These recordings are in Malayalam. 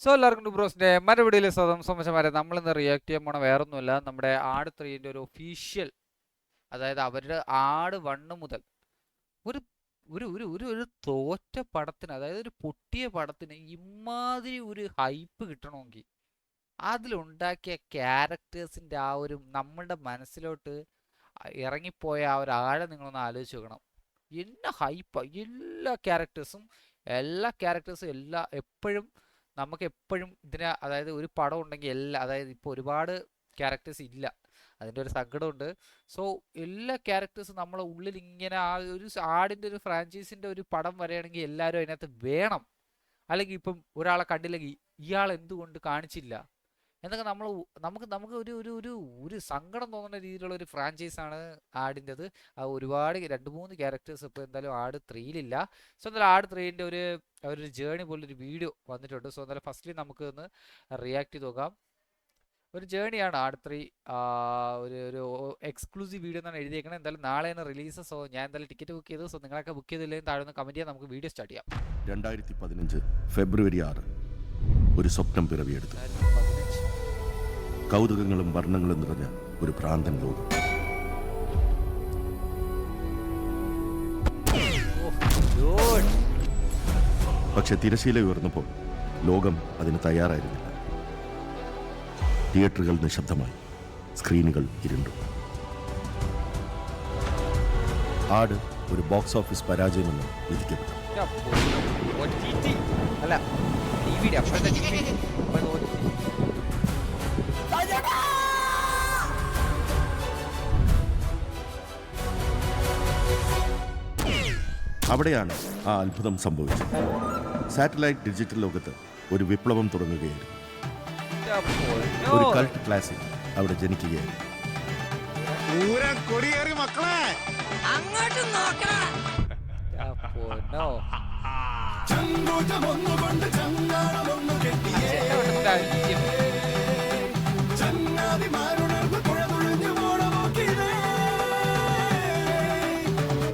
സോ എല്ലാവർക്കും ബ്രോസിന്റെ മറ്റൊരു വീഡിയോയിലെ സ്വന്തം സംബന്ധിച്ചമാരെ നമ്മളിന്ന് റിയാക്ട് ചെയ്യാൻ പോണ വേറൊന്നുമില്ല, നമ്മുടെ ആട് 3ന്റെ ഒരു ഒഫീഷ്യൽ, അതായത് അവരുടെ ആട് 1 മുതൽ ഒരു ഒരു ഒരു ഒരു ഒരു തോറ്റ പടത്തിന്, അതായത് ഒരു പൊട്ടിയ പടത്തിന് ഇമാതിരി ഒരു ഹൈപ്പ് കിട്ടണമെങ്കിൽ അതിലുണ്ടാക്കിയ ക്യാരക്ടേഴ്സിൻ്റെ ആ ഒരു നമ്മളുടെ മനസ്സിലോട്ട് ഇറങ്ങിപ്പോയ ആ ഒരു ആഴം നിങ്ങളൊന്ന് ആലോചിച്ച് നോക്കണം. എന്ന ഹൈപ്പാ എല്ലാ ക്യാരക്ടേഴ്സും എപ്പോഴും നമുക്ക് എപ്പോഴും ഇതിന്, അതായത് ഒരു പടം ഉണ്ടെങ്കിൽ അതായത് ഇപ്പോൾ ഒരുപാട് ക്യാരക്ടേഴ്സ് ഇല്ല, അതിൻ്റെ ഒരു സങ്കടമുണ്ട്. സോ എല്ലാ ക്യാരക്ടേഴ്സും നമ്മളെ ഉള്ളിൽ ഇങ്ങനെ ആ ഒരു ആടിൻ്റെ ഒരു ഫ്രാഞ്ചൈസിൻ്റെ ഒരു പടം വരികയാണെങ്കിൽ എല്ലാവരും അതിനകത്ത് വേണം. അല്ലെങ്കിൽ ഇപ്പം ഒരാളെ കണ്ടില്ലെങ്കിൽ ഇയാൾ എന്തുകൊണ്ട് കാണിച്ചില്ല എന്നൊക്കെ നമുക്ക് നമുക്ക് ഒരു ഒരു ഒരു ഒരു സങ്കടം തോന്നുന്ന രീതിയിലുള്ള ഒരു ഫ്രാഞ്ചൈസാണ് ആടിൻ്റെത്. ഒരുപാട് 2-3 ക്യാരക്ടേഴ്സ് ഇപ്പോൾ എന്തായാലും ആട് 3-ലില്ല. സോ എന്തായാലും ആട് 3ൻ്റെ ഒരു ജേണി പോലൊരു വീഡിയോ വന്നിട്ടുണ്ട്. സോ എന്തായാലും ഫസ്റ്റ്ലി നമുക്ക് ഒന്ന് റിയാക്ട് ചെയ്ത് നോക്കാം. ഒരു ജേണിയാണ് ആട് 3, ഒരു ഒരു എക്സ്ക്ലൂസീവ് വീഡിയോ എന്നാണ് എഴുതിയേക്കുന്നത്. എന്തായാലും നാളെയാണ് റിലീസ്. സോ ഞാൻ എന്തായാലും ടിക്കറ്റ് ബുക്ക് ചെയ്തു. സോ നിങ്ങളൊക്കെ ബുക്ക് ചെയ്തില്ലെങ്കിൽ താഴെ ഒന്ന് കമൻറ്റ് ചെയ്യാം, നമുക്ക് വീഡിയോ സ്റ്റാർട്ട് ചെയ്യാം. 2015 ഫെബ്രുവരി 6 ഒരു സ്വപ്നം പിറവിയെടുത്തു. കൗതുകങ്ങളും വർണ്ണങ്ങളും നിറഞ്ഞ ഒരു ഭ്രാന്തൻ ലോകം. പക്ഷെ തിരശീല ഉയർന്നപ്പോൾ ലോകം അതിന് തയ്യാറായിരുന്നില്ല. തിയേറ്ററുകൾ നിശബ്ദമായി, സ്ക്രീനുകൾ ഇരുണ്ടു. ആട് ഒരു ബോക്സ് ഓഫീസ് പരാജയമെന്ന് വിധിക്കപ്പെട്ടു. അവിടെയാണ് ആ അത്ഭുതം സംഭവിച്ചത്. സാറ്റലൈറ്റ് ഡിജിറ്റൽ ലോകത്ത് ഒരു വിപ്ലവം തുടങ്ങുകയായിരുന്നു. ഒരു കൾട്ട് ക്ലാസിക് അവിടെ ജനിക്കുകയായിരുന്നു.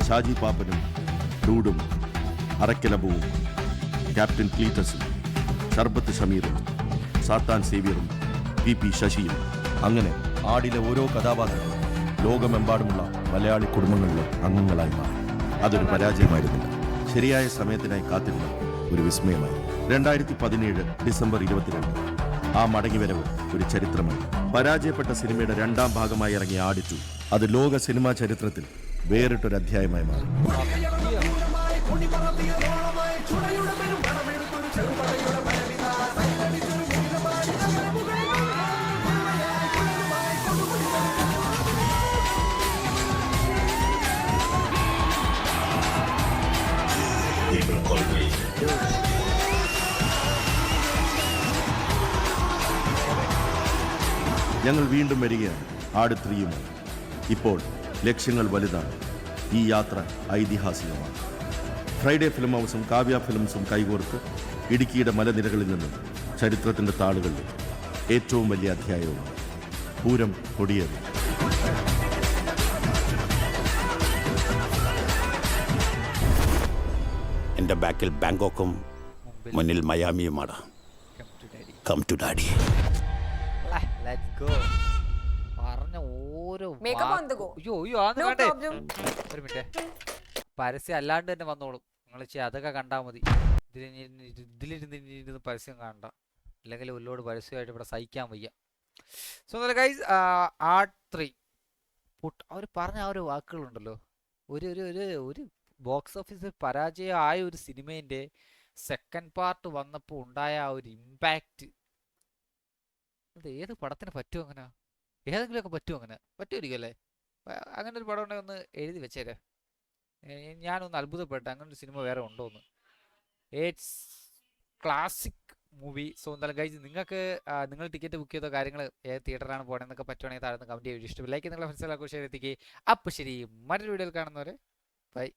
ഷാജി പാപ്പനും ഡൂഡും അറക്കലബുവും ക്യാപ്റ്റൻ ക്ലീറ്റസും ഷർബത്ത് ഷമീറും സാത്താൻ സേവ്യറും പി ശശിയും, അങ്ങനെ ആടിലെ ഓരോ കഥാപാത്രങ്ങളും ലോകമെമ്പാടുമുള്ള മലയാളി കുടുംബങ്ങളിലെ അംഗങ്ങളായി മാറി. അതൊരു പരാജയമായിരുന്നില്ല, ശരിയായ സമയത്തിനായി കാത്തിരുന്ന ഒരു വിസ്മയമായി. 2017 ഡിസംബർ 22 ആ മടങ്ങിവരവ് ഒരു ചരിത്രമായി. പരാജയപ്പെട്ട സിനിമയുടെ 2ാം ഭാഗമായി ഇറങ്ങിയ ആട് 2 അത് ലോക സിനിമാ ചരിത്രത്തിൽ വേറിട്ടൊരു അധ്യായമായി മാറി. ഞങ്ങൾ വീണ്ടും വരികയാണ് ആട് 3യുമായി. ഇപ്പോൾ ലക്ഷ്യങ്ങൾ വലുതാണ്, ഈ യാത്ര ഐതിഹാസികമാണ്. ഫ്രൈഡേ ഫിലിം ഹൗസും കാവ്യ ഫിലിംസും കൈകോർത്ത് ഇടുക്കിയുടെ മലനിരകളിൽ നിന്നും ചരിത്രത്തിൻ്റെ താളുകളിൽ ഏറ്റവും വലിയ അധ്യായവുമാണ് പൂരം കൊടിയേറി. എൻ്റെ ബാക്കിൽ ബാങ്കോക്കും മുന്നിൽ മയാമിയുമാണ്. Come to daddy. പറഞ്ഞ ഓരോ ഒരു മിനിറ്റ്, പരസ്യം അല്ലാണ്ട് തന്നെ വന്നോളും. നിങ്ങൾ അതൊക്കെ കണ്ടാൽ മതി. ഇതിലിരുന്ന് പരസ്യം കാണണ്ട, അല്ലെങ്കിൽ ഒരുപാട് പരസ്യമായിട്ട് ഇവിടെ സഹിക്കാൻ വയ്യ. സോ ഗൈസ്, ആട് 3 അവർ പറഞ്ഞ ആ ഒരു വാക്കുകളുണ്ടല്ലോ, ഒരു ഒരു ഒരു ഒരു ബോക്സ് ഓഫീസിൽ പരാജയമായ ഒരു സിനിമേൻ്റെ സെക്കൻഡ് പാർട്ട് വന്നപ്പോൾ ഉണ്ടായ ആ ഒരു ഇമ്പാക്റ്റ്, അത് ഏത് പടത്തിന് പറ്റും? അങ്ങനെ ഏതെങ്കിലുമൊക്കെ പറ്റും? അങ്ങനെ പറ്റുമായിരിക്കും അല്ലേ? അങ്ങനെ ഒരു പടം ഉണ്ടെങ്കിൽ ഒന്ന് എഴുതി വെച്ചേരെ, ഞാനൊന്ന് അത്ഭുതപ്പെട്ടെ അങ്ങനെ ഒരു സിനിമ വേറെ ഉണ്ടോയെന്ന്. It's classic movie. സോ എന്തായാലും ഗൈസ്, നിങ്ങൾക്ക് നിങ്ങൾ ടിക്കറ്റ് ബുക്ക് ചെയ്ത കാര്യങ്ങൾ ഏത് തിയേറ്ററിലാണ് പോകണമെന്നൊക്കെ പറ്റുവാണെങ്കിൽ താഴെ കമൻറ്റ് ചെയ്ത് ഇഷ്ടം ലൈക്ക് നിങ്ങളുടെ ഫ്രണ്ട്സിലൊക്കെ ഷെയർ എത്തിക്കുക. അപ്പോൾ ശരി, മറ്റൊരു വീഡിയോയിൽ കാണുന്നവരെ ബൈ.